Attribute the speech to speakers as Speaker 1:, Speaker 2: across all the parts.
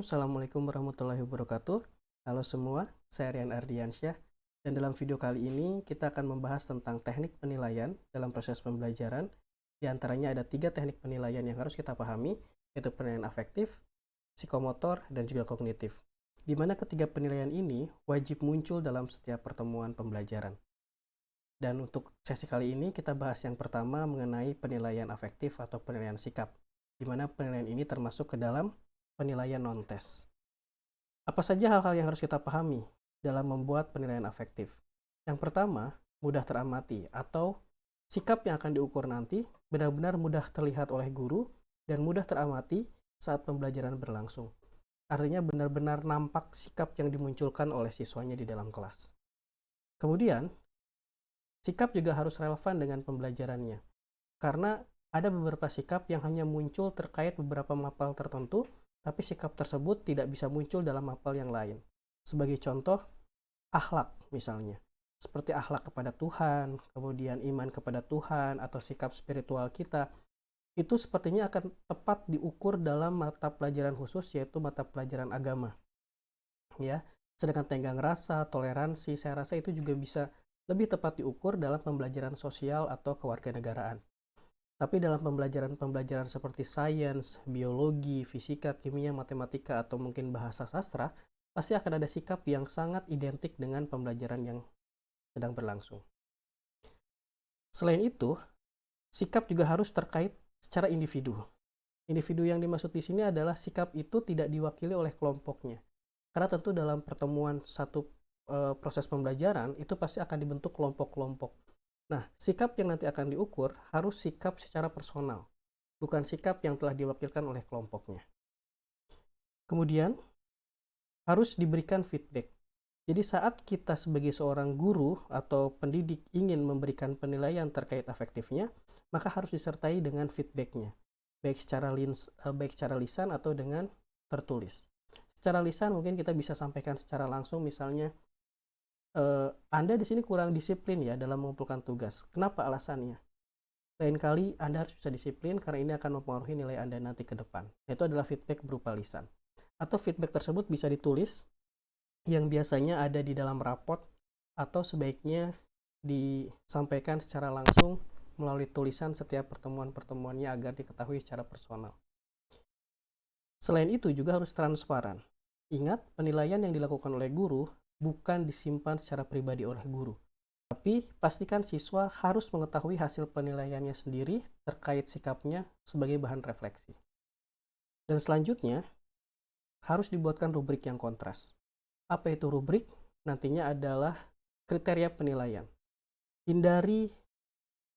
Speaker 1: Assalamualaikum warahmatullahi wabarakatuh. Halo semua, saya Rian Ardiansyah. Dan dalam video kali ini kita akan membahas tentang teknik penilaian dalam proses pembelajaran. Di antaranya ada 3 teknik penilaian yang harus kita pahami, yaitu penilaian afektif, psikomotor, dan juga kognitif. Di mana ketiga penilaian ini wajib muncul dalam setiap pertemuan pembelajaran. Dan untuk sesi kali ini kita bahas yang pertama mengenai penilaian afektif atau penilaian sikap, di mana penilaian ini termasuk ke dalam penilaian non-tes. Apa saja hal-hal yang harus kita pahami dalam membuat penilaian afektif? Yang pertama, mudah teramati atau sikap yang akan diukur nanti benar-benar mudah terlihat oleh guru dan mudah teramati saat pembelajaran berlangsung. Artinya benar-benar nampak sikap yang dimunculkan oleh siswanya di dalam kelas. Kemudian, sikap juga harus relevan dengan pembelajarannya. Karena ada beberapa sikap yang hanya muncul terkait beberapa mapel tertentu, tapi sikap tersebut tidak bisa muncul dalam mapel yang lain. Sebagai contoh, akhlak misalnya. Seperti akhlak kepada Tuhan, kemudian iman kepada Tuhan, atau sikap spiritual kita, itu sepertinya akan tepat diukur dalam mata pelajaran khusus, yaitu mata pelajaran agama. Ya, sedangkan tenggang rasa, toleransi, saya rasa itu juga bisa lebih tepat diukur dalam pembelajaran sosial atau kewarganegaraan. Tapi dalam pembelajaran seperti sains, biologi, fisika, kimia, matematika, atau mungkin bahasa sastra, pasti akan ada sikap yang sangat identik dengan pembelajaran yang sedang berlangsung. Selain itu, sikap juga harus terkait secara individu. Individu yang dimaksud di sini adalah sikap itu tidak diwakili oleh kelompoknya. Karena tentu dalam pertemuan satu proses pembelajaran, itu pasti akan dibentuk kelompok-kelompok. Nah, sikap yang nanti akan diukur harus sikap secara personal, bukan sikap yang telah diwakilkan oleh kelompoknya. Kemudian, harus diberikan feedback. Jadi saat kita sebagai seorang guru atau pendidik ingin memberikan penilaian terkait afektifnya, maka harus disertai dengan feedbacknya, baik secara lisan atau dengan tertulis. Secara lisan mungkin kita bisa sampaikan secara langsung, misalnya, Anda di sini kurang disiplin ya dalam mengumpulkan tugas. Kenapa alasannya? Lain kali Anda harus bisa disiplin karena ini akan mempengaruhi nilai Anda nanti ke depan. Itu adalah feedback berupa lisan. Atau feedback tersebut bisa ditulis, yang biasanya ada di dalam rapot, atau sebaiknya disampaikan secara langsung melalui tulisan setiap pertemuan-pertemuannya agar diketahui secara personal. Selain itu juga harus transparan. Ingat, penilaian yang dilakukan oleh guru bukan disimpan secara pribadi oleh guru. Tapi pastikan siswa harus mengetahui hasil penilaiannya sendiri terkait sikapnya sebagai bahan refleksi. Dan selanjutnya, harus dibuatkan rubrik yang kontras. Apa itu rubrik? Nantinya adalah kriteria penilaian. Hindari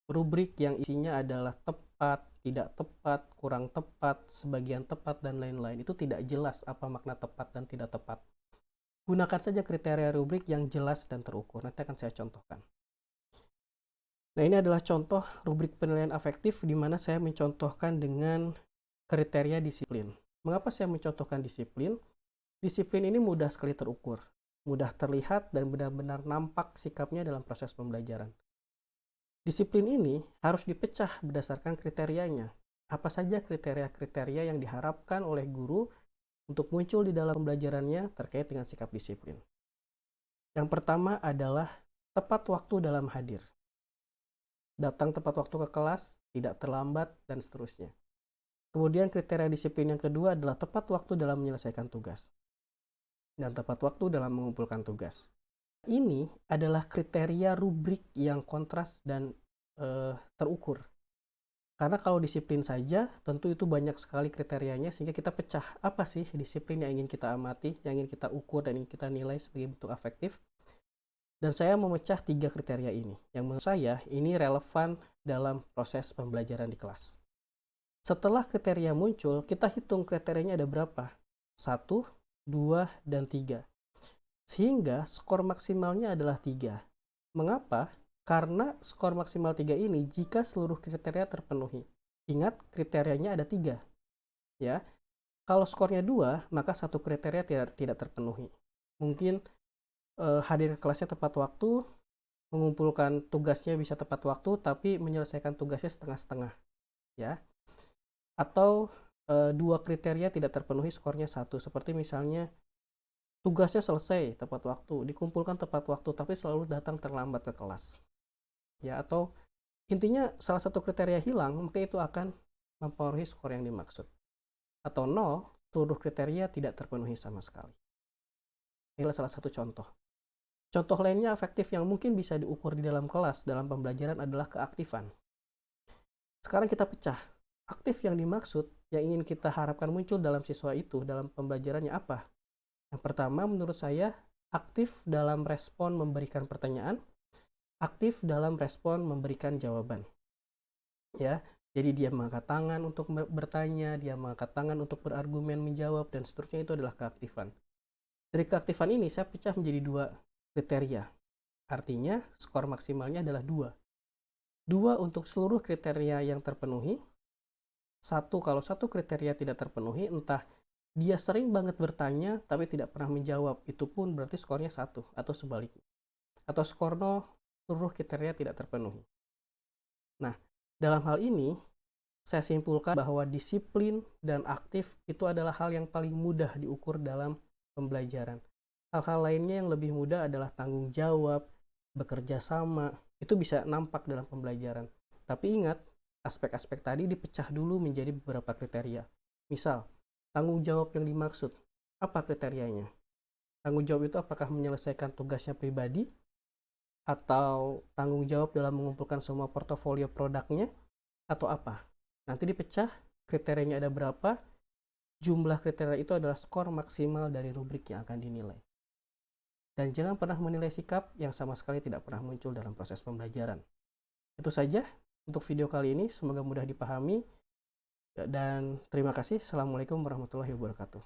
Speaker 1: rubrik yang isinya adalah tepat, tidak tepat, kurang tepat, sebagian tepat, dan lain-lain. Itu tidak jelas apa makna tepat dan tidak tepat. Gunakan saja kriteria rubrik yang jelas dan terukur. Nanti akan saya contohkan. Nah, ini adalah contoh rubrik penilaian afektif di mana saya mencontohkan dengan kriteria disiplin. Mengapa saya mencontohkan disiplin? Disiplin ini mudah sekali terukur, mudah terlihat, dan benar-benar nampak sikapnya dalam proses pembelajaran. Disiplin ini harus dipecah berdasarkan kriterianya. Apa saja kriteria-kriteria yang diharapkan oleh guru untuk muncul di dalam pembelajarannya terkait dengan sikap disiplin. Yang pertama adalah tepat waktu dalam hadir. Datang tepat waktu ke kelas, tidak terlambat, dan seterusnya. Kemudian kriteria disiplin yang kedua adalah tepat waktu dalam menyelesaikan tugas. Dan tepat waktu dalam mengumpulkan tugas. Ini adalah kriteria rubrik yang kontras dan terukur. Karena kalau disiplin saja, tentu itu banyak sekali kriterianya, sehingga kita pecah. Apa sih disiplin yang ingin kita amati, yang ingin kita ukur, dan ingin kita nilai sebagai bentuk afektif? Dan saya memecah 3 kriteria ini, yang menurut saya ini relevan dalam proses pembelajaran di kelas. Setelah kriteria muncul, kita hitung kriterianya ada berapa. 1, 2, dan 3. Sehingga skor maksimalnya adalah 3. Mengapa? Karena skor maksimal 3 ini jika seluruh kriteria terpenuhi. Ingat, kriterianya ada 3. Ya. Kalau skornya 2, maka satu kriteria tidak terpenuhi. Mungkin hadir ke kelasnya tepat waktu, mengumpulkan tugasnya bisa tepat waktu, tapi menyelesaikan tugasnya setengah-setengah. Ya. Atau dua kriteria tidak terpenuhi skornya 1. Seperti misalnya tugasnya selesai tepat waktu, dikumpulkan tepat waktu, tapi selalu datang terlambat ke kelas. Ya, atau intinya salah satu kriteria hilang, maka itu akan mempengaruhi skor yang dimaksud. Atau 0, seluruh kriteria tidak terpenuhi sama sekali. Inilah salah satu contoh. Contoh lainnya afektif yang mungkin bisa diukur di dalam kelas, dalam pembelajaran adalah keaktifan. Sekarang kita pecah. Aktif yang dimaksud, yang ingin kita harapkan muncul dalam siswa itu, dalam pembelajarannya apa? Yang pertama, menurut saya, aktif dalam respon memberikan pertanyaan, aktif dalam respon memberikan jawaban. Ya, jadi dia mengangkat tangan untuk bertanya, dia mengangkat tangan untuk berargumen, menjawab, dan seterusnya. Itu adalah keaktifan. Dari keaktifan ini, saya pecah menjadi 2 kriteria. Artinya, skor maksimalnya adalah 2. 2 untuk seluruh kriteria yang terpenuhi. 1 kalau satu kriteria tidak terpenuhi, entah dia sering banget bertanya tapi tidak pernah menjawab, itu pun berarti skornya 1, atau sebaliknya. Atau skor 0, seluruh kriteria tidak terpenuhi. Nah, dalam hal ini, saya simpulkan bahwa disiplin dan aktif itu adalah hal yang paling mudah diukur dalam pembelajaran. Hal-hal lainnya yang lebih mudah adalah tanggung jawab, bekerja sama, itu bisa nampak dalam pembelajaran. Tapi ingat, aspek-aspek tadi dipecah dulu menjadi beberapa kriteria. Misal, tanggung jawab yang dimaksud, apa kriterianya? Tanggung jawab itu apakah menyelesaikan tugasnya pribadi, atau tanggung jawab dalam mengumpulkan semua portofolio produknya, atau apa? Nanti dipecah, kriterianya ada berapa, jumlah kriteria itu adalah skor maksimal dari rubrik yang akan dinilai. Dan jangan pernah menilai sikap yang sama sekali tidak pernah muncul dalam proses pembelajaran. Itu saja untuk video kali ini, semoga mudah dipahami, dan terima kasih. Assalamualaikum warahmatullahi wabarakatuh.